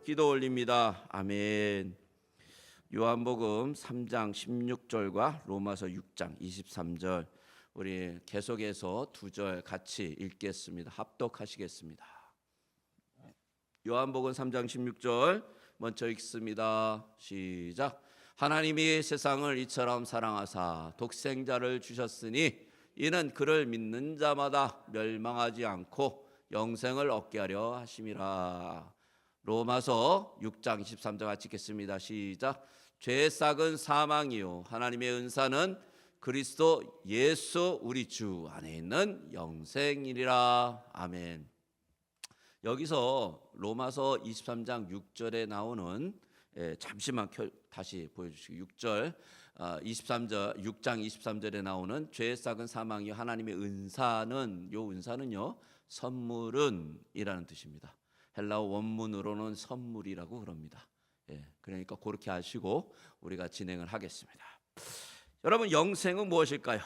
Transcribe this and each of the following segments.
기도 올립니다. 아멘. 요한복음 3장 16절과 로마서 6장 23절 우리 계속해서 두 절 같이 읽겠습니다. 합독하시겠습니다. 요한복음 3장 16절 먼저 읽습니다. 시작. 하나님이 세상을 이처럼 사랑하사 독생자를 주셨으니 이는 그를 믿는 자마다 멸망하지 않고 영생을 얻게 하려 하심이라. 로마서 6장 23절 같이 읽겠습니다. 시작. 죄의 싹은 사망이요 하나님의 은사는 그리스도 예수 우리 주 안에 있는 영생이리라. 아멘. 여기서 로마서 23장 6절에 나오는 잠시만 다시 보여주시고 6절 23절 6장 23절에 나오는 죄의 싹은 사망이요 하나님의 은사는 요 은사는요 선물은 이라는 뜻입니다. 헬라어 원문으로는 선물이라고 그럽니다. 그러니까 그렇게 아시고 우리가 진행을 하겠습니다. 여러분 영생은 무엇일까요?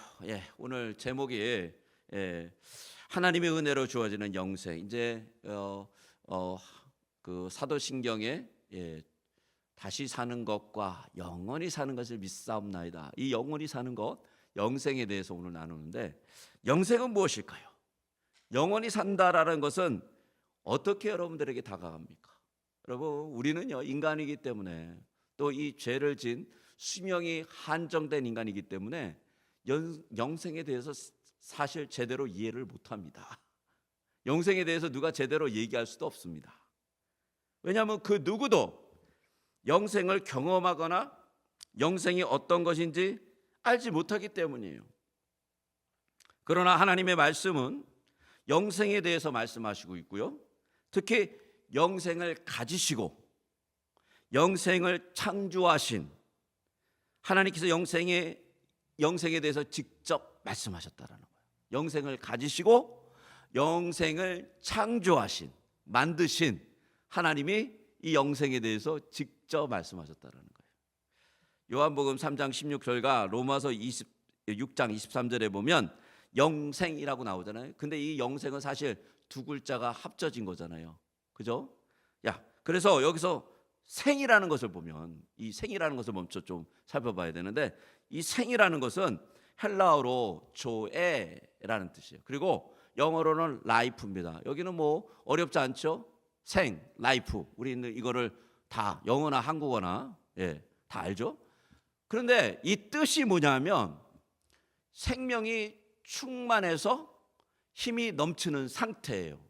오늘 제목이 하나님의 은혜로 주어지는 영생. 이제 그 사도신경에 다시 사는 것과 영원히 사는 것을 믿사옵나이다. 이 영원히 사는 것, 영생에 대해서 오늘 나누는데 영생은 무엇일까요? 영원히 산다라는 것은 어떻게 여러분들에게 다가갑니까? 여러분 우리는요 인간이기 때문에 또 이 죄를 진 수명이 한정된 인간이기 때문에 영생에 대해서 사실 제대로 이해를 못합니다. 영생에 대해서 누가 제대로 얘기할 수도 없습니다. 왜냐하면 그 누구도 영생을 경험하거나 영생이 어떤 것인지 알지 못하기 때문이에요. 그러나 하나님의 말씀은 영생에 대해서 말씀하시고 있고요. 특히 영생을 가지시고 영생을 창조하신 하나님께서 영생에 대해서 직접 말씀하셨다라는 거예요. 영생을 가지시고 영생을 창조하신 만드신 하나님이 이 영생에 대해서 직접 말씀하셨다라는 거예요. 요한복음 3장 16절과 로마서 6장 23절에 보면 영생이라고 나오잖아요. 근데 이 영생은 사실 두 글자가 합쳐진 거잖아요. 그죠? 그래서 여기서 생이라는 것을 보면 이 생이라는 것을 먼저 좀 살펴봐야 되는데 이 생이라는 것은 헬라어로 조에라는 뜻이에요. 그리고 영어로는 life입니다. 여기는 뭐 어렵지 않죠? 생, 라이프. 우리는 이거를 다 영어나 한국어나 다 알죠? 그런데 이 뜻이 뭐냐면 생명이 충만해서 힘이 넘치는 상태예요.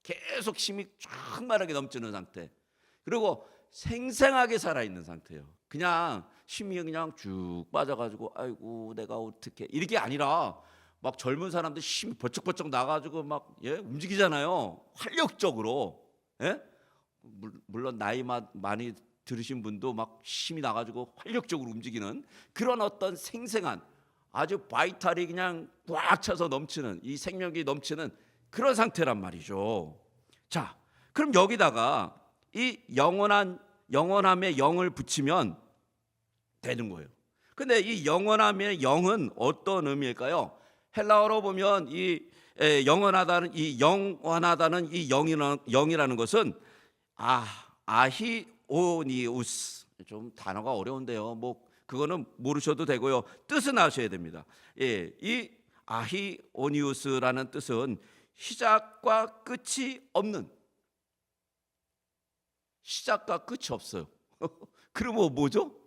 계속 힘이 충만하게 넘치는 상태. 그리고 생생하게 살아있는 상태예요. 그냥 힘이 그냥 쭉 빠져가지고 아이고 내가 어떻게 이렇게 아니라 막 젊은 사람들 힘이 버쩍버쩍 나가지고 막 움직이잖아요. 활력적으로. 물론 나이 많이 들으신 분도 막 힘이 나가지고 활력적으로 움직이는 그런 어떤 생생한 아주 바이탈이 그냥 꽉 차서 넘치는 이 생명이 넘치는 그런 상태란 말이죠. 자, 그럼 여기다가 이 영원함의 영을 붙이면 되는 거예요. 근데 이 영원함의 영은 어떤 의미일까요? 헬라어로 보면 이 영원하다는 이 영이라는 것은 아히오니우스. 좀 단어가 어려운데요. 뭐 그거는 모르셔도 되고요. 뜻은 아셔야 됩니다. 이 아히오니우스라는 뜻은 시작과 끝이 없는, 시작과 끝이 없어요. 그러면 뭐죠?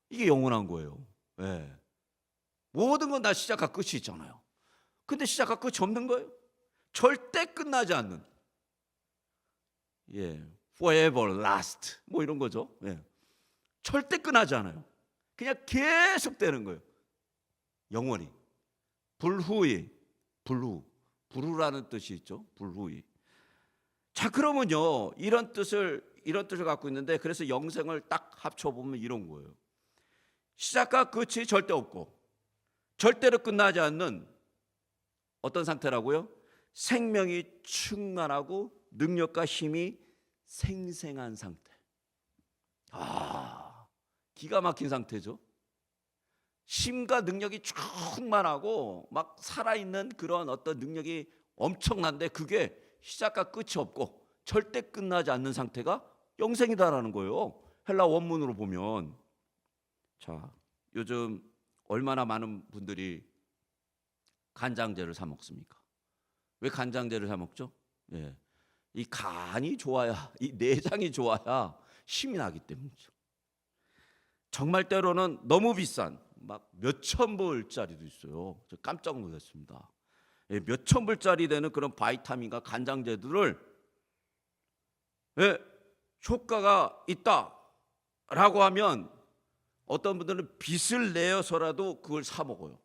이게 영원한 거예요. 모든 건 다 시작과 끝이 있잖아요. 근데 시작과 끝이 없는 거예요. 절대 끝나지 않는. forever last 뭐 이런 거죠. 절대 끝나지 않아요. 그냥 계속 되는 거예요. 영원히. 불후라는 뜻이 있죠. 불후이. 자, 그러면요. 이런 뜻을 갖고 있는데 그래서 영생을 딱 합쳐 보면 이런 거예요. 시작과 끝이 절대 없고 절대로 끝나지 않는 어떤 상태라고요? 생명이 충만하고 능력과 힘이 생생한 상태. 기가 막힌 상태죠. 힘과 능력이 충만하고 막 살아있는 그런 어떤 능력이 엄청난데 그게 시작과 끝이 없고 절대 끝나지 않는 상태가 영생이다라는 거예요. 헬라 원문으로 보면. 자, 요즘 얼마나 많은 분들이 간장제를 사 먹습니까? 왜 간장제를 사 먹죠? 예. 이 간이 좋아야, 이 내장이 좋아야 힘이 나기 때문이죠. 정말 때로는 너무 비싼 막 몇천 불짜리도 있어요. 저 깜짝 놀랐습니다. 예, 몇천 불짜리 되는 그런 바이타민과 간장제들을 예, 효과가 있다라고 하면 어떤 분들은 빚을 내어서라도 그걸 사 먹어요.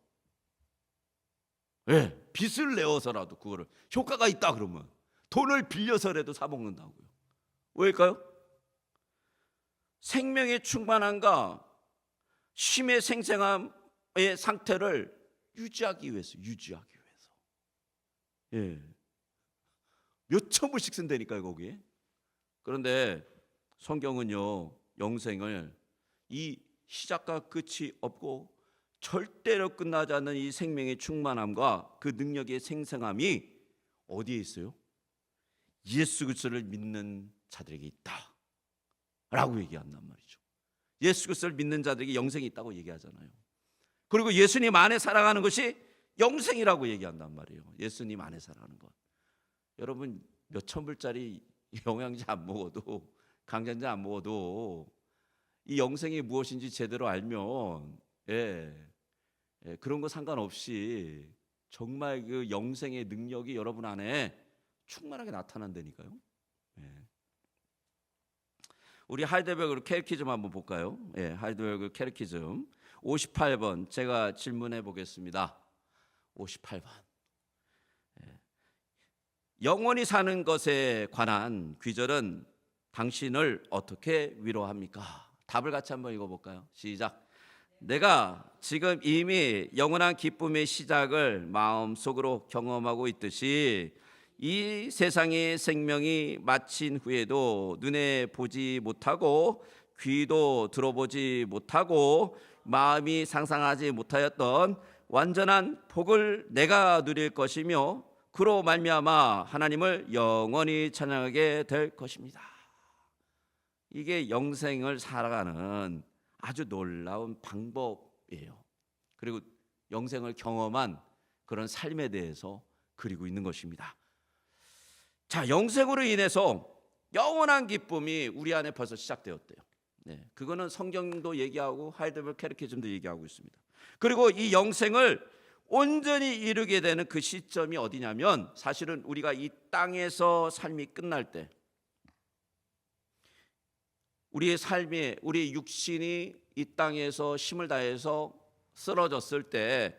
예, 빚을 내어서라도 그거를 효과가 있다 그러면 돈을 빌려서라도 사 먹는다고요. 왜일까요? 생명의 충만함과 쉼의 생생함의 상태를 유지하기 위해서. 예, 몇천 불씩 쓴다니까요 거기에. 그런데 성경은요, 영생을 이 시작과 끝이 없고 절대로 끝나지 않는 이 생명의 충만함과 그 능력의 생생함이 어디에 있어요? 예수 그리스도를 믿는 자들에게 있다 라고 얘기한단 말이죠. 예수 그리스도를 믿는 자들에게 영생이 있다고 얘기하잖아요. 그리고 예수님 안에 살아가는 것이 영생이라고 얘기한단 말이에요. 예수님 안에 살아가는 것. 여러분 몇천 불짜리 영양제 안 먹어도, 강장제 안 먹어도 이 영생이 무엇인지 제대로 알면 그런 거 상관없이 정말 그 영생의 능력이 여러분 안에 충만하게 나타난다니까요. 우리 하이델베르그 캐테키즘 한번 볼까요? 하이델베르그 캐테키즘 58번 제가 질문해 보겠습니다. 58번. 영원히 사는 것에 관한 귀절은 당신을 어떻게 위로합니까? 답을 같이 한번 읽어볼까요? 시작. 내가 지금 이미 영원한 기쁨의 시작을 마음속으로 경험하고 있듯이 이 세상의 생명이 마친 후에도 눈에 보지 못하고 귀도 들어보지 못하고 마음이 상상하지 못하였던 완전한 복을 내가 누릴 것이며 그로 말미암아 하나님을 영원히 찬양하게 될 것입니다. 이게 영생을 살아가는 아주 놀라운 방법이에요. 그리고 영생을 경험한 그런 삶에 대해서 그리고 있는 것입니다. 자, 영생으로 인해서 영원한 기쁨이 우리 안에 벌써 시작되었대요. 그거는 성경도 얘기하고 하이델베르그 캐테키즘도 얘기하고 있습니다. 그리고 이 영생을 온전히 이루게 되는 그 시점이 어디냐면 사실은 우리가 이 땅에서 삶이 끝날 때, 우리의 삶이, 우리의 육신이 이 땅에서 힘을 다해서 쓰러졌을 때,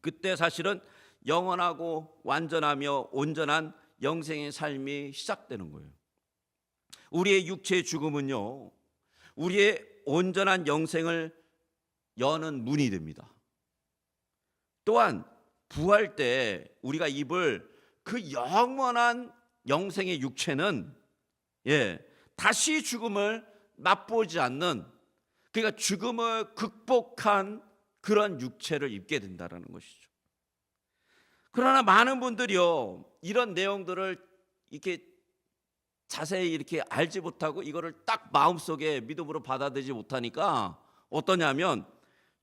그때 사실은 영원하고 완전하며 온전한 영생의 삶이 시작되는 거예요. 우리의 육체의 죽음은요, 우리의 온전한 영생을 여는 문이 됩니다. 또한 부활 때 우리가 입을 그 영원한 영생의 육체는 다시 죽음을 맛보지 않는, 그러니까 죽음을 극복한 그런 육체를 입게 된다는 것이죠. 그러나 많은 분들이요, 이런 내용들을 이렇게 자세히 이렇게 알지 못하고 이거를 딱 마음속에 믿음으로 받아들이지 못하니까 어떠냐면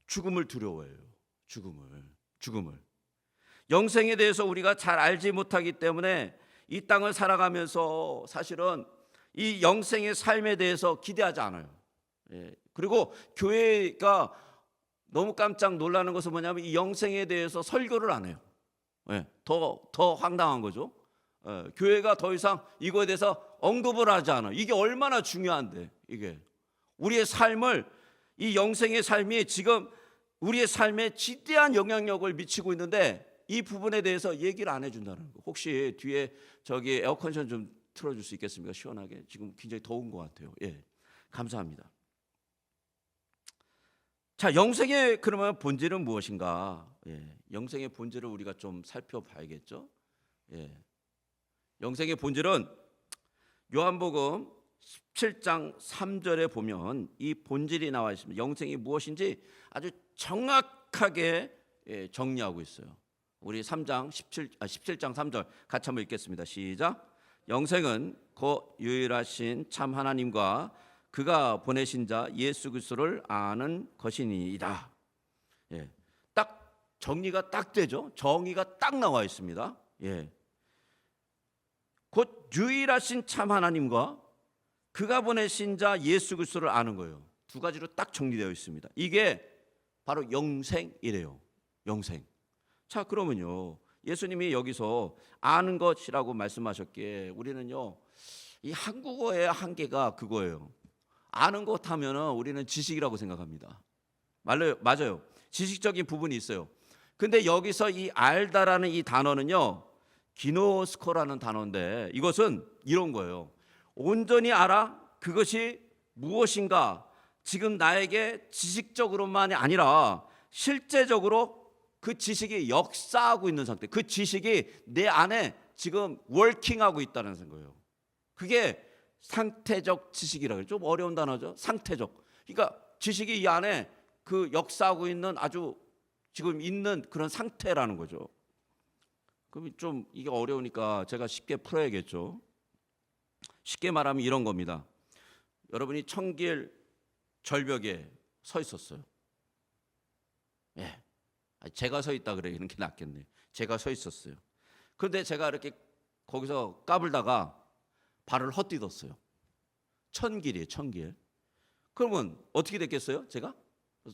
죽음을 두려워해요. 죽음을. 영생에 대해서 우리가 잘 알지 못하기 때문에 이 땅을 살아가면서 사실은 이 영생의 삶에 대해서 기대하지 않아요. 그리고 교회가 너무 깜짝 놀라는 것은 뭐냐면 이 영생에 대해서 설교를 안 해요. 더 황당한 거죠. 교회가 더 이상 이거에 대해서 언급을 하지 않아요. 이게 얼마나 중요한데, 이게 우리의 삶을, 이 영생의 삶이 지금 우리의 삶에 지대한 영향력을 미치고 있는데 이 부분에 대해서 얘기를 안 해준다는 거. 혹시 뒤에 저기 에어 컨디션 좀 틀어줄 수 있겠습니까? 시원하게. 지금 굉장히 더운 것 같아요. 감사합니다. 자, 영생의 그러면 본질은 무엇인가? 영생의 본질을 우리가 좀 살펴봐야겠죠. 영생의 본질은 요한복음 17장 3절에 보면 이 본질이 나와 있습니다. 영생이 무엇인지 아주 정확하게 정리하고 있어요. 우리 17장 3절 같이 한번 읽겠습니다. 시작. 영생은 그 유일하신 참 하나님과 그가 보내신 자 예수 그리스도를 아는 것이니이다. 예, 딱 정리가 딱 되죠. 정의가 딱 나와 있습니다. 예, 곧 유일하신 참 하나님과 그가 보내신 자 예수 그리스도를 아는 거예요. 두 가지로 딱 정리되어 있습니다. 이게 바로 영생이래요. 영생. 자, 그러면요, 예수님이 여기서 아는 것이라고 말씀하셨기에 우리는요, 이 한국어의 한계가 그거예요. 아는 것 하면은 우리는 지식이라고 생각합니다. 맞아요. 지식적인 부분이 있어요. 근데 여기서 이 알다라는 이 단어는요, 기노스코라는 단어인데 이것은 이런 거예요. 온전히 알아? 그것이 무엇인가? 지금 나에게 지식적으로만이 아니라 실제적으로 그 지식이 역사하고 있는 상태, 그 지식이 내 안에 지금 워킹하고 있다는 거예요. 그게 상태적 지식이라고 해요. 좀 어려운 단어죠. 상태적. 그러니까 지식이 이 안에 그 역사하고 있는 아주 지금 있는 그런 상태라는 거죠. 그럼 좀 이게 어려우니까 제가 쉽게 풀어야겠죠. 쉽게 말하면 이런 겁니다. 여러분이 천길 절벽에 서 있었어요. 예. 제가 서 있다 그래, 이런 게 낫겠네. 제가 서 있었어요. 그런데 제가 이렇게 거기서 까불다가 발을 헛디뎠어요. 천길이에요, 천길. 그러면 어떻게 됐겠어요? 제가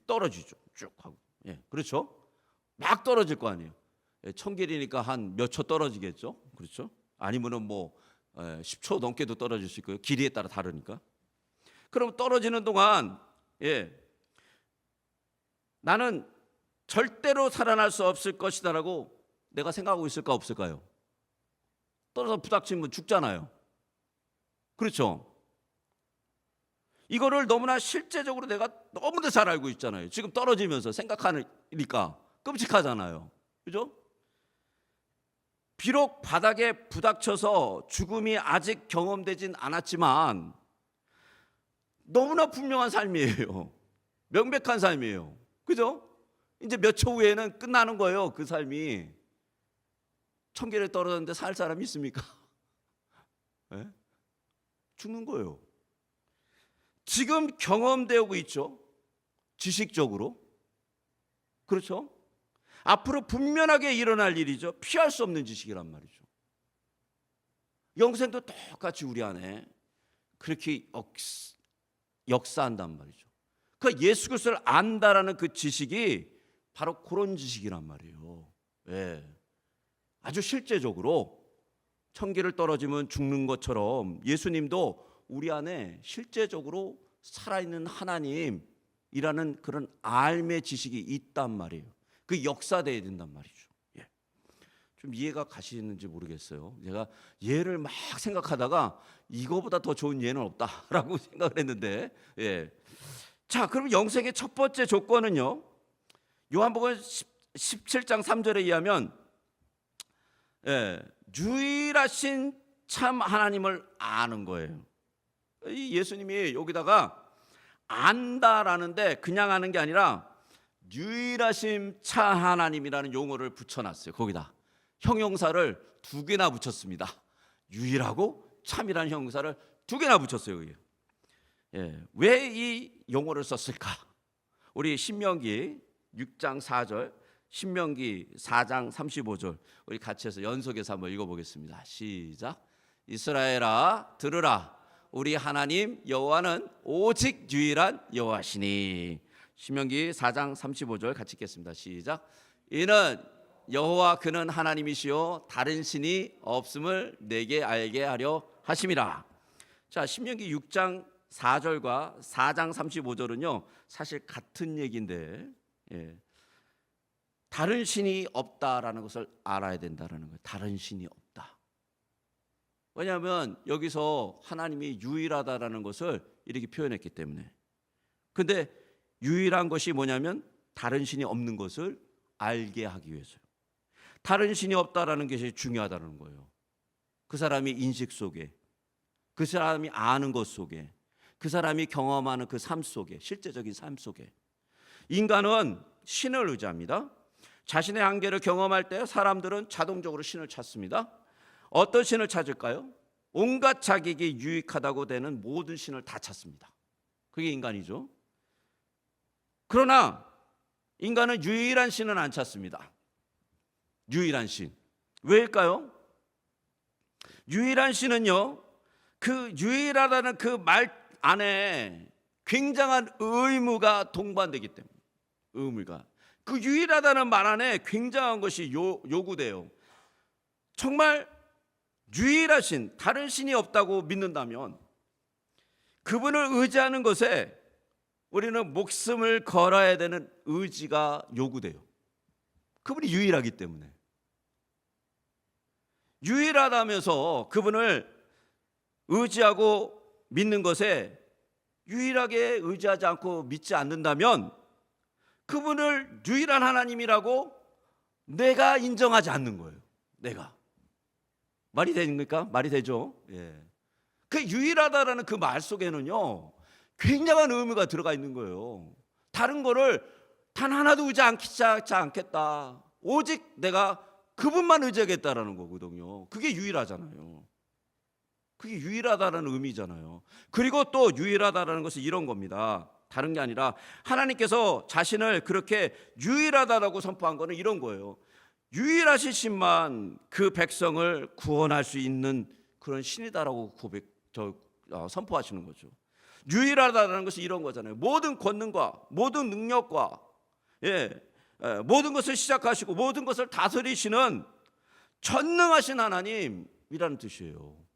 떨어지죠, 쭉 하고. 예, 그렇죠? 막 떨어질 거 아니에요. 예, 천길이니까 한 몇 초 떨어지겠죠, 그렇죠? 아니면은 뭐 10초 넘게도 떨어질 수 있고요. 길이에 따라 다르니까. 그럼 떨어지는 동안, 예, 나는 절대로 살아날 수 없을 것이다라고 내가 생각하고 있을까 없을까요? 떨어져 부닥치면 죽잖아요. 그렇죠? 이거를 너무나 실제적으로 내가 너무나 잘 알고 있잖아요. 지금 떨어지면서 생각하니까 끔찍하잖아요. 그죠? 비록 바닥에 부닥쳐서 죽음이 아직 경험되진 않았지만 너무나 분명한 삶이에요. 명백한 삶이에요. 그죠? 이제 몇 초 후에는 끝나는 거예요. 그 삶이. 천길에 떨어졌는데 살 사람이 있습니까? 네? 죽는 거예요. 지금 경험되고 있죠. 지식적으로. 그렇죠? 앞으로 분명하게 일어날 일이죠. 피할 수 없는 지식이란 말이죠. 영생도 똑같이 우리 안에 그렇게 역사한단 말이죠. 그 예수 그리스도를 안다라는 그 지식이 바로 그런 지식이란 말이에요. 예. 아주 실제적으로 천길을 떨어지면 죽는 것처럼 예수님도 우리 안에 실제적으로 살아있는 하나님이라는 그런 알의 지식이 있단 말이에요. 그 역사돼야 된단 말이죠. 예. 좀 이해가 가시는지 모르겠어요. 제가 예를 막 생각하다가 이거보다 더 좋은 예는 없다라고 생각을 했는데, 예. 자, 그럼 영생의 첫 번째 조건은요, 요한복음 17장 3절에 의하면, 예, 유일하신 참 하나님을 아는 거예요. 이 예수님이 여기다가 안다라는데 그냥 아는 게 아니라 유일하신 참 하나님이라는 용어를 붙여놨어요. 거기다 형용사를 두 개나 붙였습니다. 유일하고 참이라는 형용사를 두 개나 붙였어요. 여기. 예, 왜 이 용어를 썼을까? 우리 신명기 6장 4절, 신명기 4장 35절 우리 같이 해서 연속해서 한번 읽어보겠습니다. 시작. 이스라엘아 들으라, 우리 하나님 여호와는 오직 유일한 여호와시니. 신명기 4장 35절 같이 읽겠습니다. 시작. 이는 여호와 그는 하나님이시요 다른 신이 없음을 내게 알게 하려 하심이라. 자, 신명기 6장 4절과 4장 35절은요 사실 같은 얘기인데, 예, 다른 신이 없다라는 것을 알아야 된다라는 거예요. 다른 신이 없다. 왜냐하면 여기서 하나님이 유일하다라는 것을 이렇게 표현했기 때문에. 근데 유일한 것이 뭐냐면 다른 신이 없는 것을 알게 하기 위해서요. 다른 신이 없다라는 것이 중요하다는 거예요. 그 사람이 인식 속에, 그 사람이 아는 것 속에, 그 사람이 경험하는 그 삶 속에, 실제적인 삶 속에. 인간은 신을 의지합니다. 자신의 한계를 경험할 때 사람들은 자동적으로 신을 찾습니다. 어떤 신을 찾을까요? 온갖 자기에게 유익하다고 되는 모든 신을 다 찾습니다. 그게 인간이죠. 그러나 인간은 유일한 신은 안 찾습니다. 유일한 신. 왜일까요? 유일한 신은요, 그 유일하다는 그 말 안에 굉장한 의무가 동반되기 때문에, 의무가, 그 유일하다는 말 안에 굉장한 것이 요구돼요. 정말 유일하신 다른 신이 없다고 믿는다면 그분을 의지하는 것에 우리는 목숨을 걸어야 되는 의지가 요구돼요. 그분이 유일하기 때문에. 유일하다면서 그분을 의지하고 믿는 것에 유일하게 의지하지 않고 믿지 않는다면 그분을 유일한 하나님이라고 내가 인정하지 않는 거예요. 내가. 말이 됩니까? 말이 되죠. 예. 그 유일하다라는 그 말 속에는요, 굉장한 의미가 들어가 있는 거예요. 다른 거를 단 하나도 의지하지 않겠다. 오직 내가 그분만 의지하겠다라는 거거든요. 그게 유일하잖아요. 그게 유일하다라는 의미잖아요. 그리고 또 유일하다라는 것은 이런 겁니다. 다른 게 아니라 하나님께서 자신을 그렇게 유일하다라고 선포한 거는 이런 거예요. 유일하신 신만 그 백성을 구원할 수 있는 그런 신이다라고 선포하시는 거죠. 유일하다라는 것이 이런 거잖아요. 모든 권능과 모든 능력과 모든 것을 시작하시고 모든 것을 다스리시는 전능하신 하나님이라는 뜻이에요.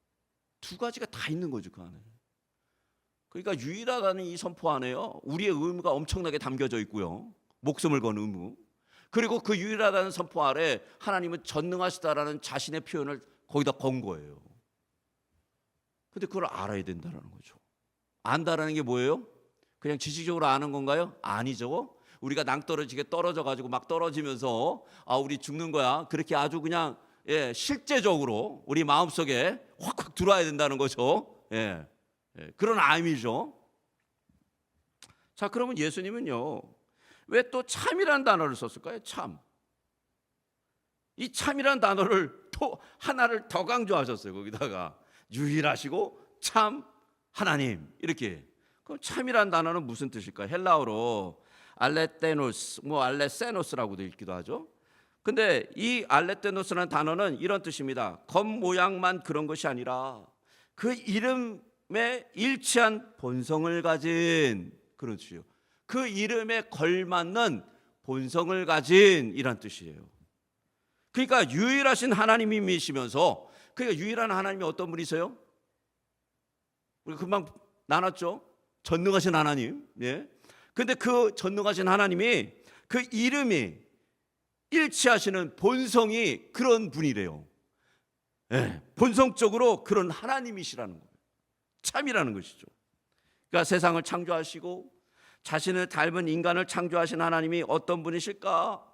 두 가지가 다 있는 거죠, 그 안에. 그러니까 유일하다는 이 선포 안에요, 우리의 의무가 엄청나게 담겨져 있고요. 목숨을 건 의무. 그리고 그 유일하다는 선포 아래 하나님은 전능하시다라는 자신의 표현을 거기다 건 거예요. 근데 그걸 알아야 된다는 거죠. 안다라는 게 뭐예요? 그냥 지식적으로 아는 건가요? 아니죠. 우리가 낭떠러지게 떨어져 가지고 막 떨어지면서 우리 죽는 거야. 그렇게 아주 그냥 실제적으로 우리 마음속에 확확 들어와야 된다는 거죠. 그런 의미죠. 자, 그러면 예수님은요, 왜 또 참이라는 단어를 썼을까요? 참. 이 참이라는 단어를 또 하나를 더 강조하셨어요. 거기다가 유일하시고 참 하나님, 이렇게. 그럼 참이라는 단어는 무슨 뜻일까요? 헬라어로 알레테노스, 알레세노스라고도 읽기도 하죠. 근데 이 알레테노스라는 단어는 이런 뜻입니다. 겉모양만 그런 것이 아니라 그 이름에 일치한 본성을 가진, 그런 뜻이에요. 그 이름에 걸맞는 본성을 가진 이란 뜻이에요. 그러니까 유일하신 하나님이시면서, 그러니까 유일한 하나님이 어떤 분이세요? 우리 금방 나눴죠. 전능하신 하나님. 근데 그 전능하신 하나님이 그 이름이 일치하시는 본성이 그런 분이래요. 본성적으로 그런 하나님이시라는 거예요. 참이라는 것이죠. 그러니까 세상을 창조하시고 자신을 닮은 인간을 창조하신 하나님이 어떤 분이실까?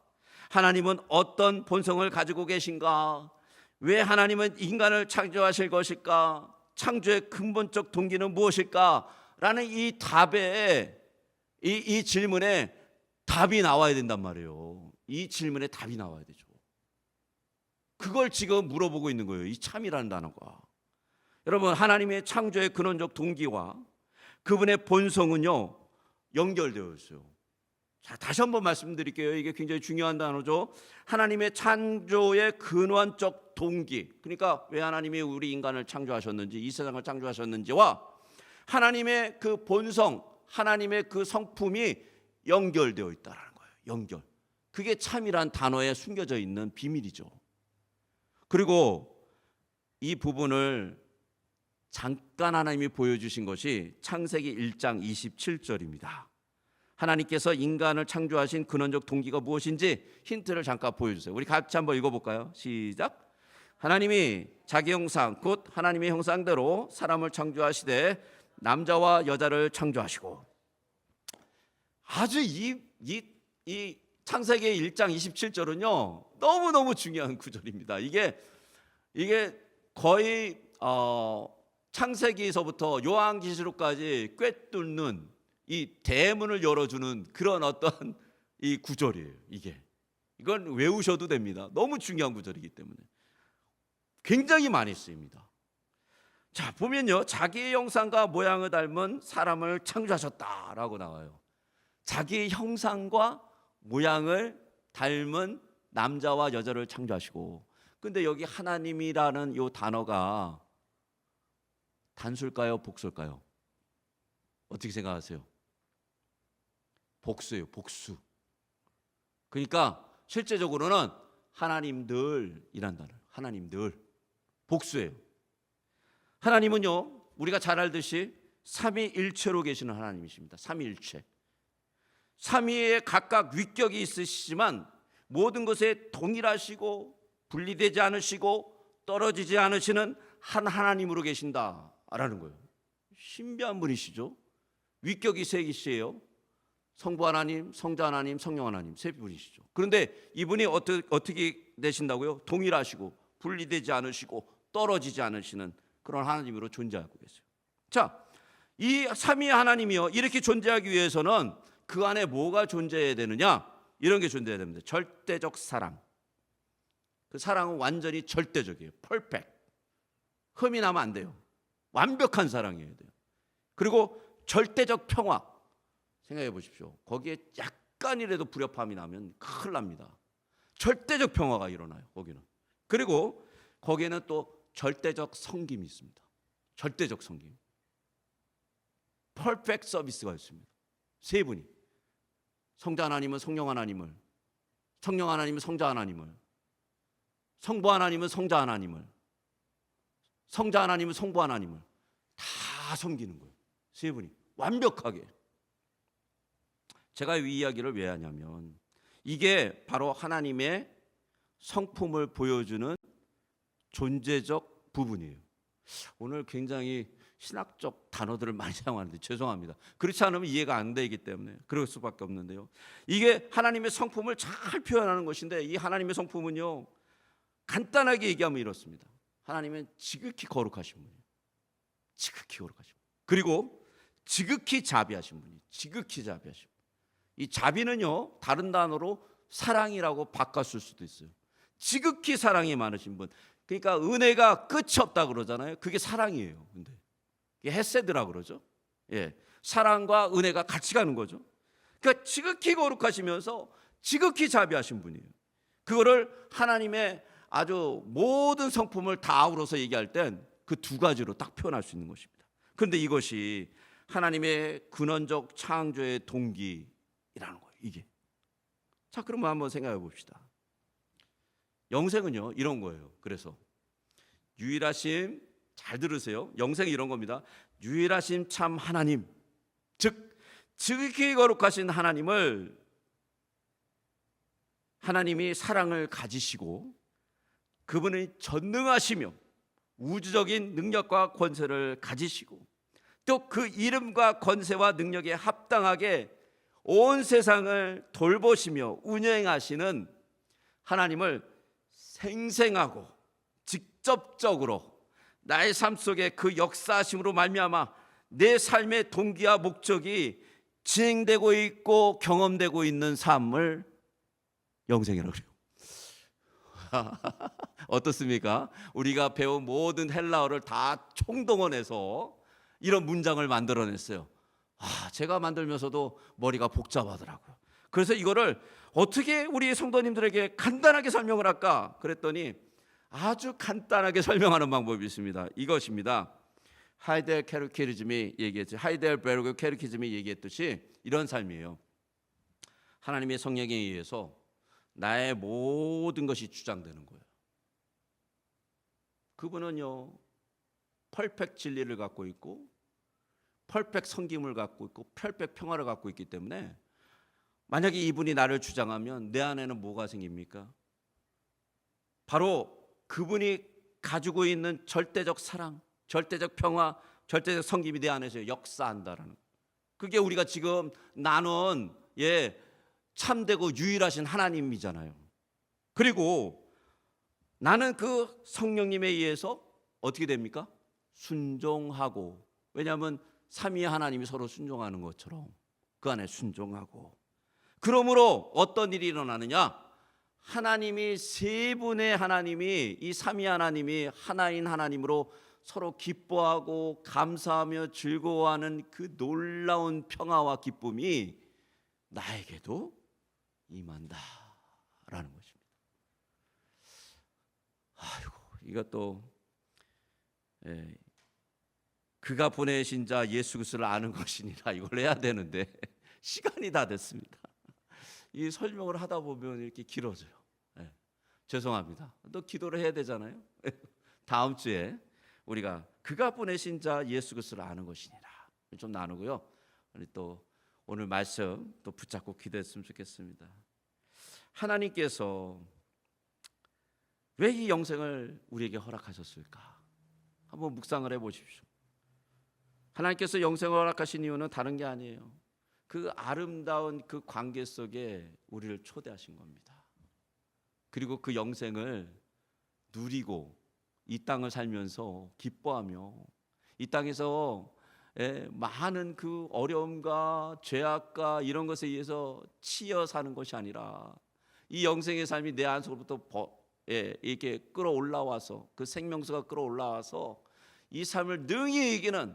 하나님은 어떤 본성을 가지고 계신가? 왜 하나님은 인간을 창조하실 것일까? 창조의 근본적 동기는 무엇일까? 라는 이 답에, 이 질문에 답이 나와야 된단 말이에요. 이 질문에 답이 나와야 되죠. 그걸 지금 물어보고 있는 거예요. 이 참이라는 단어가. 여러분, 하나님의 창조의 근원적 동기와 그분의 본성은요, 연결되어 있어요. 자, 다시 한번 말씀드릴게요. 이게 굉장히 중요한 단어죠. 하나님의 창조의 근원적 동기, 그러니까 왜 하나님이 우리 인간을 창조하셨는지, 이 세상을 창조하셨는지와 하나님의 그 본성, 하나님의 그 성품이 연결되어 있다는 거예요. 연결. 그게 참이란 단어에 숨겨져 있는 비밀이죠. 그리고 이 부분을 잠깐 하나님이 보여주신 것이 창세기 1장 27절입니다. 하나님께서 인간을 창조하신 근원적 동기가 무엇인지 힌트를 잠깐 보여주세요. 우리 같이 한번 읽어볼까요? 시작. 하나님이 자기 형상 곧 하나님의 형상대로 사람을 창조하시되 남자와 여자를 창조하시고. 아주 이 창세기 1장 27절은요 너무너무 중요한 구절입니다. 이게 거의 창세기에서부터 요한계시록까지 꿰뚫는 이 대문을 열어주는 그런 어떤 이 구절이에요. 이건 외우셔도 됩니다. 너무 중요한 구절이기 때문에 굉장히 많이 쓰입니다. 자, 보면요, 자기의 형상과 모양을 닮은 사람을 창조하셨다라고 나와요. 자기의 형상과 모양을 닮은 남자와 여자를 창조하시고, 근데 여기 하나님이라는 이 단어가 단수일까요, 복수일까요? 어떻게 생각하세요? 복수예요, 복수. 그러니까 실제적으로는 하나님들이란 단어, 하나님들, 복수예요. 하나님은요, 우리가 잘 알듯이 삼위일체로 계시는 하나님이십니다. 삼위일체. 삼위에 각각 위격이 있으시지만 모든 것에 동일하시고 분리되지 않으시고 떨어지지 않으시는 한 하나님으로 계신다라는 거예요. 신비한 분이시죠. 위격이 세 계시예요. 성부 하나님, 성자 하나님, 성령 하나님, 세 분이시죠. 그런데 이분이 어떻게 되신다고요? 동일하시고 분리되지 않으시고 떨어지지 않으시는 그런 하나님으로 존재하고 계세요. 자, 이 삼위 하나님이요, 이렇게 존재하기 위해서는 그 안에 뭐가 존재해야 되느냐? 이런 게 존재해야 됩니다. 절대적 사랑. 그 사랑은 완전히 절대적이에요. 퍼펙트. 흠이 나면 안 돼요. 완벽한 사랑이어야 돼요. 그리고 절대적 평화. 생각해 보십시오. 거기에 약간이라도 불협화음이 나면 큰일 납니다. 절대적 평화가 일어나요, 거기는. 그리고 거기에는 또 절대적 섬김이 있습니다. 절대적 섬김. 퍼펙트 서비스가 있습니다. 세 분이. 성자 하나님은 성령 하나님을, 성령 하나님은 성자 하나님을, 성부 하나님은 성자 하나님을, 성자 하나님은 성부 하나님을 다 섬기는 거예요. 세 분이 완벽하게. 제가 이 이야기를 왜 하냐면 이게 바로 하나님의 성품을 보여주는 존재적 부분이에요. 오늘 굉장히 신학적 단어들을 많이 사용하는데 죄송합니다. 그렇지 않으면 이해가 안 되기 때문에 그럴 수밖에 없는데요. 이게 하나님의 성품을 잘 표현하는 것인데 이 하나님의 성품은요, 간단하게 얘기하면 이렇습니다. 하나님은 지극히 거룩하신 분이에요. 지극히 거룩하신 분. 그리고 지극히 자비하신 분이에요. 지극히 자비하신 분. 이 자비는요, 다른 단어로 사랑이라고 바꿨을 수도 있어요. 지극히 사랑이 많으신 분. 그러니까 은혜가 끝이 없다 그러잖아요. 그게 사랑이에요. 근데 이게 헤세드라 그러죠. 예, 사랑과 은혜가 같이 가는 거죠. 그러니까 지극히 거룩하시면서 지극히 자비하신 분이에요. 그거를 하나님의 아주 모든 성품을 다 아우러서 얘기할 땐 그 두 가지로 딱 표현할 수 있는 것입니다. 그런데 이것이 하나님의 근원적 창조의 동기라는 거예요. 이게. 자, 그러면 한번 생각해 봅시다. 영생은요, 이런 거예요. 그래서 유일하심, 잘 들으세요. 영생이 이런 겁니다. 유일하심 참 하나님, 즉 지극히 거룩하신 하나님을, 하나님이 사랑을 가지시고 그분이 전능하시며 우주적인 능력과 권세를 가지시고 또 그 이름과 권세와 능력에 합당하게 온 세상을 돌보시며 운행하시는 하나님을 생생하고 직접적으로 나의 삶 속에 그 역사하심으로 말미암아 내 삶의 동기와 목적이 진행되고 있고 경험되고 있는 삶을 영생이라고 그래요. 어떻습니까? 우리가 배운 모든 헬라어를 다 총동원해서 이런 문장을 만들어냈어요. 제가 만들면서도 머리가 복잡하더라고요. 그래서 이거를 어떻게 우리 성도님들에게 간단하게 설명을 할까? 그랬더니 아주 간단하게 설명하는 방법이 있습니다. 이것입니다. 하이델베르그 캐테키즘이 얘기했듯이 이런 삶이에요. 하나님의 성령에 의해서 나의 모든 것이 주장되는 거예요. 그분은요, 퍼펙트 진리를 갖고 있고 퍼펙트 성김을 갖고 있고 퍼펙트 평화를 갖고 있기 때문에 만약에 이분이 나를 주장하면 내 안에는 뭐가 생깁니까? 바로 그분이 가지고 있는 절대적 사랑, 절대적 평화, 절대적 성김이 내 안에서 역사한다라는 거예요. 그게 우리가 지금 나눈 참되고 유일하신 하나님이잖아요. 그리고 나는 그 성령님에 의해서 어떻게 됩니까? 순종하고, 왜냐하면 삼위 하나님이 서로 순종하는 것처럼 그 안에 순종하고, 그러므로 어떤 일이 일어나느냐? 하나님이 세 분의 하나님이, 이 삼위 하나님이 하나인 하나님으로 서로 기뻐하고 감사하며 즐거워하는 그 놀라운 평화와 기쁨이 나에게도 임한다라는 것입니다. 아이고, 이것도 그가 보내신 자 예수 그리스도를 아는 것이니라 이걸 해야 되는데 시간이 다 됐습니다. 이 설명을 하다 보면 이렇게 길어져요. 죄송합니다. 또 기도를 해야 되잖아요. 다음 주에 우리가 그가 보내신 자 예수 그리스도를 아는 것이니라 좀 나누고요. 우리 또 오늘 말씀 또 붙잡고 기도했으면 좋겠습니다. 하나님께서 왜 이 영생을 우리에게 허락하셨을까? 한번 묵상을 해보십시오. 하나님께서 영생을 허락하신 이유는 다른 게 아니에요. 그 아름다운 그 관계 속에 우리를 초대하신 겁니다. 그리고 그 영생을 누리고 이 땅을 살면서 기뻐하며 이 땅에서 많은 그 어려움과 죄악과 이런 것에 의해서 치여 사는 것이 아니라 이 영생의 삶이 내 안으로부터 이렇게 끌어올라와서 그 생명수가 끌어올라와서 이 삶을 능히 이기는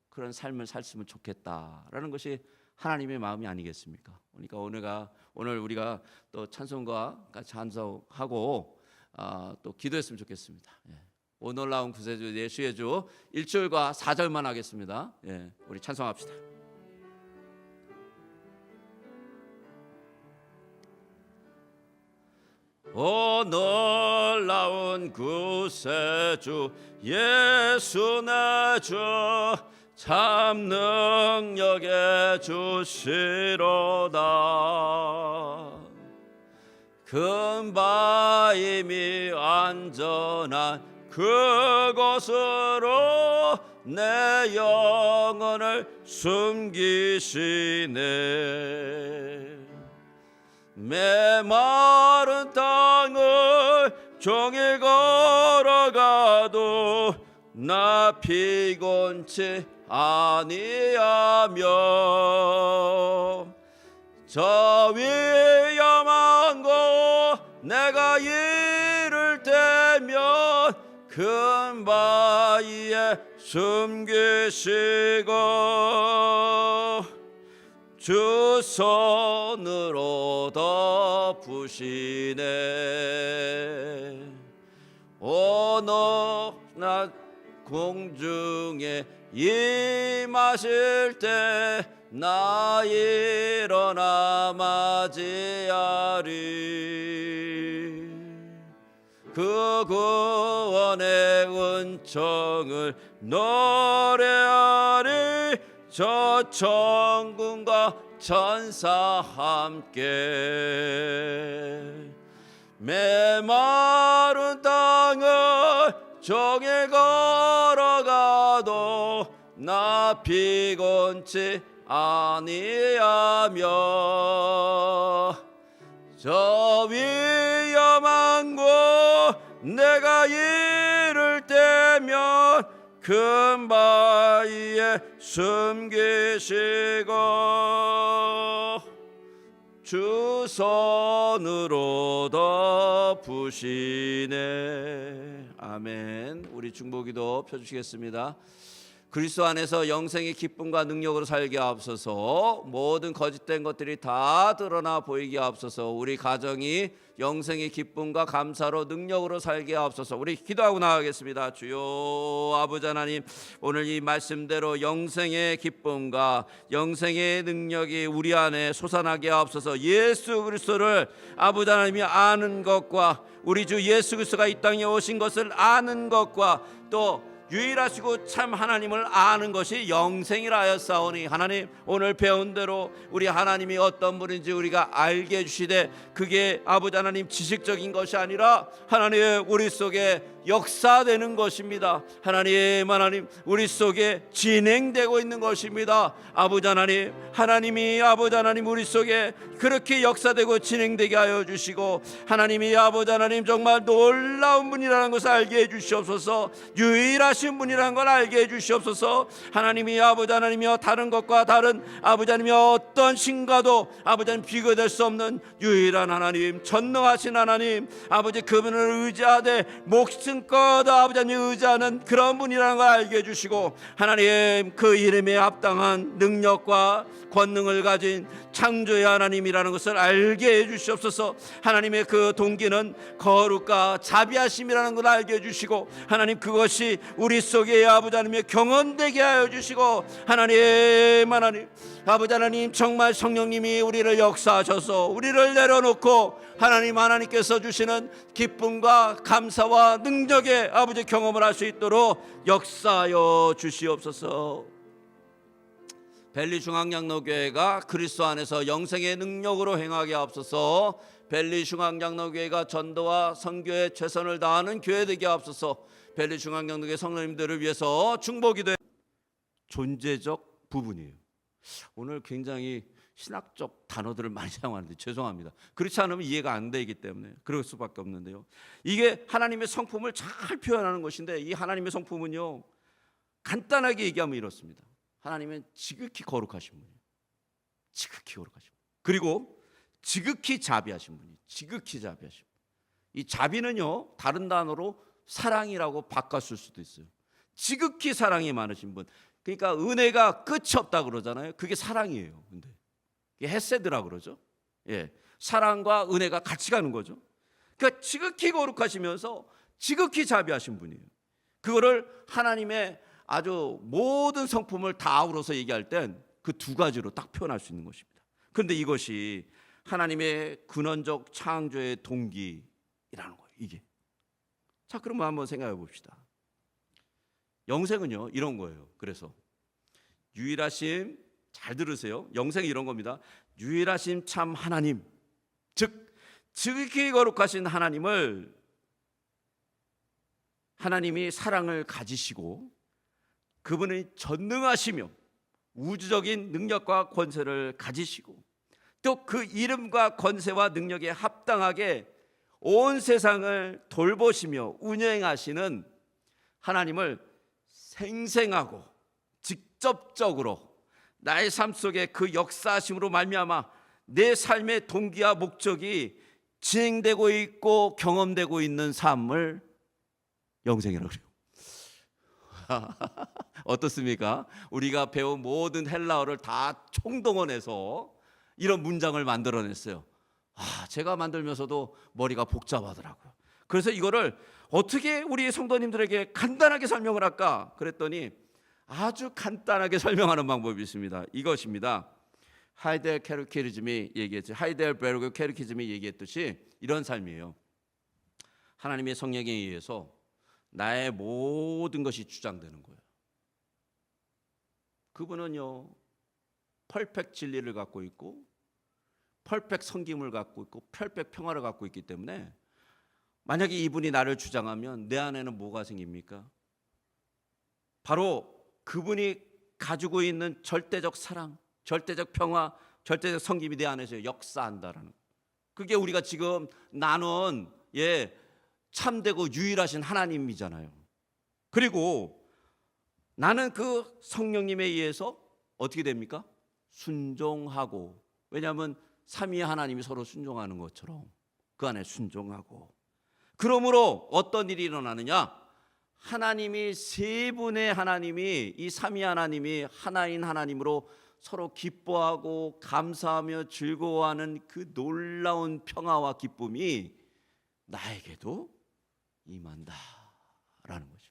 그런 삶을 살았으면 좋겠다라는 것이 하나님의 마음이 아니겠습니까? 그러니까 오늘 우리가 또 찬송과 같이 찬송하고 또 기도했으면 좋겠습니다. 오늘 나온 구세주 예수의 주 1절과 4절만 하겠습니다. 우리 찬송합시다. 오 놀라운 구세주 예수 내 주 참 능력의 주시로다. 금바임이 안전한 그곳으로 내 영혼을 숨기시네. 메마른 땅을 종일 걸어가도 나 피곤치 아니하며 저 위험한 곳 내가 이를 때면 큰 바위에 숨기시고 주 손으로 덮으시네. 오늘 나 공중에 임하실 때 나 일어나 맞이하리. 그 구원의 은총을 노래하리. 저 천군과 천사 함께 메마른 땅을 종일 걸어가도 나 피곤치 아니하며 저 위험한 곳 내가 이를 때면 큰 바위에 숨기시고 주 손으로 덮으시네. 아멘. 우리 중보기도 펴주시겠습니다. 그리스도 안에서 영생의 기쁨과 능력으로 살게 하옵소서. 모든 거짓된 것들이 다 드러나 보이게 하옵소서. 우리 가정이 영생의 기쁨과 감사로 능력으로 살게 하옵소서. 우리 기도하고 나가겠습니다. 주여 아버지 하나님, 오늘 이 말씀대로 영생의 기쁨과 영생의 능력이 우리 안에 솟아나게 하옵소서. 예수 그리스도를 아버지 하나님이 아는 것과 우리 주 예수 그리스도가 이 땅에 오신 것을 아는 것과 또 유일하시고 참 하나님을 아는 것이 영생이라 하였사오니, 하나님 오늘 배운 대로 우리 하나님이 어떤 분인지 우리가 알게 해주시되 그게 아버지 하나님 지식적인 것이 아니라 하나님 우리 속에 역사되는 것입니다. 하나님 우리 속에 진행되고 있는 것입니다. 아버지 하나님, 하나님이 아버지 하나님 우리 속에 그렇게 역사되고 진행되게 하여 주시고, 하나님이 아버지 하나님 정말 놀라운 분이라는 것을 알게 해 주시옵소서. 유일하신 분이라는 걸 알게 해 주시옵소서. 하나님이 아버지 하나님이여 다른 것과 다른 아버지 하나님이여 어떤 신과도 아버지 하나님 비교될 수 없는 유일한 하나님, 전능하신 하나님, 아버지 그분을 의지하되 목숨 승껏 아버지 하나님 의지하는 그런 분이라는 걸 알게 해주시고, 하나님 그 이름에 합당한 능력과 권능을 가진 창조의 하나님이라는 것을 알게 해주시옵소서. 하나님의 그 동기는 거룩과 자비하심이라는 걸 알게 해주시고, 하나님 그것이 우리 속에 아버지 하나님의 경험되게 하여 주시고, 하나님 아버지 하나님 정말 성령님이 우리를 역사하셔서 우리를 내려놓고 하나님께서 주시는 기쁨과 감사와 능력의 아버지 경험을 할 수 있도록 역사하여 주시옵소서. 벨리 중앙장로교회가 그리스도 안에서 영생의 능력으로 행하게 하옵소서. 벨리 중앙장로교회가 전도와 선교에 최선을 다하는 교회 되게 하옵소서. 벨리 중앙장로교회 성도님들을 위해서 중보기도의 존재적 부분이에요. 오늘 굉장히 신학적 단어들을 많이 사용하는데 죄송합니다. 그렇지 않으면 이해가 안 되기 때문에 그럴 수밖에 없는데요. 이게 하나님의 성품을 잘 표현하는 것인데, 이 하나님의 성품은요, 간단하게 얘기하면 이렇습니다. 하나님은 지극히 거룩하신 분이에요. 지극히 거룩하신 분. 그리고 지극히 자비하신 분이에요. 지극히 자비하신 분. 이 자비는요, 다른 단어로 사랑이라고 바꿨을 수도 있어요. 지극히 사랑이 많으신 분. 그러니까 은혜가 끝이 없다 그러잖아요. 그게 사랑이에요. 근데 헤세드라 그러죠. 예, 사랑과 은혜가 같이 가는 거죠. 그러니까 지극히 거룩하시면서 지극히 자비하신 분이에요. 그거를 하나님의 아주 모든 성품을 다 아우러서 얘기할 땐 그 두 가지로 딱 표현할 수 있는 것입니다. 그런데 이것이 하나님의 근원적 창조의 동기라는 거예요. 이게. 자, 그러면 한번 생각해 봅시다. 영생은요, 이런 거예요. 그래서 유일하심, 잘 들으세요. 영생이 이런 겁니다. 유일하심 참 하나님, 즉 지극히 거룩하신 하나님을, 하나님이 사랑을 가지시고 그분이 전능하시며 우주적인 능력과 권세를 가지시고 또 그 이름과 권세와 능력에 합당하게 온 세상을 돌보시며 운행하시는 하나님을 생생하고 직접적으로 나의 삶 속에 그 역사하심으로 말미암아 내 삶의 동기와 목적이 진행되고 있고 경험되고 있는 삶을 영생이라고 그래요. 어떻습니까? 우리가 배운 모든 헬라어를 다 총동원해서 이런 문장을 만들어냈어요. 제가 만들면서도 머리가 복잡하더라고요. 그래서 이거를 어떻게 우리 성도님들에게 간단하게 설명을 할까? 그랬더니 아주 간단하게 설명하는 방법이 있습니다. 이것입니다. 하이델베르그 캐테키즘이 얘기했듯이 이런 삶이에요. 하나님의 성령에 의해서 나의 모든 것이 주장되는 거예요. 그분은요, 펄펙트 진리를 갖고 있고 펄펙트 성김을 갖고 있고 펄펙트 평화를 갖고 있기 때문에 만약에 이분이 나를 주장하면 내 안에는 뭐가 생깁니까? 바로 그분이 가지고 있는 절대적 사랑, 절대적 평화, 절대적 성김이 내 안에서 역사한다라는 거예요. 그게 우리가 지금 나눈 참되고 유일하신 하나님이잖아요. 그리고 나는 그 성령님에 의해서 어떻게 됩니까? 순종하고, 왜냐하면 삼위 하나님이 서로 순종하는 것처럼 그 안에 순종하고, 그러므로 어떤 일이 일어나느냐? 하나님이 세 분의 하나님이, 이 삼위 하나님이 하나인 하나님으로 서로 기뻐하고 감사하며 즐거워하는 그 놀라운 평화와 기쁨이 나에게도 임한다라는 것입니다.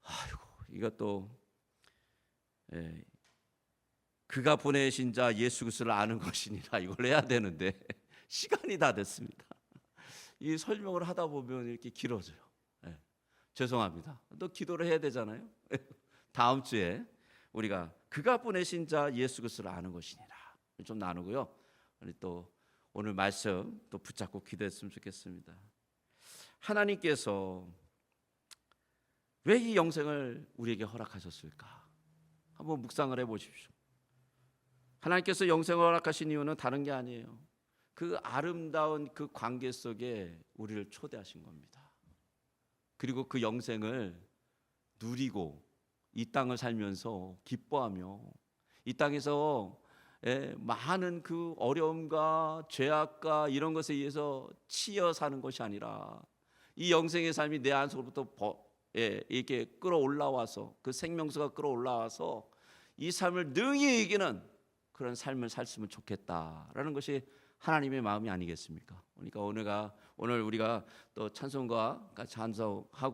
아이고, 이것도 그가 보내신 자 예수 그리스도를 아는 것이니라, 이걸 해야 되는데 시간이 다 됐습니다. 이 설명을 하다 보면 이렇게 길어져요. 죄송합니다. 또 기도를 해야 되잖아요. 다음 주에 우리가 그가 보내신 자 예수 그리스도를 아는 것이니라 좀 나누고요. 우리 또 오늘 말씀 또 붙잡고 기도했으면 좋겠습니다. 하나님께서 왜 이 영생을 우리에게 허락하셨을까? 한번 묵상을 해보십시오. 하나님께서 영생을 허락하신 이유는 다른 게 아니에요. 그 아름다운 그 관계 속에 우리를 초대하신 겁니다. 그리고 그 영생을 누리고 이 땅을 살면서 기뻐하며 이 땅에서 많은 그 어려움과 죄악과 이런 것에 의해서 치여 사는 것이 아니라 이 영생의 삶이 내 안속으로부터 이렇게 끌어올라와서 그 생명수가 끌어올라와서 이 삶을 능히 이기는 그런 삶을 살았으면 좋겠다라는 것이 하나님의 마음이 아니겠습니까? 그러니까 오늘 우리가 또 찬송과 같이 찬송하고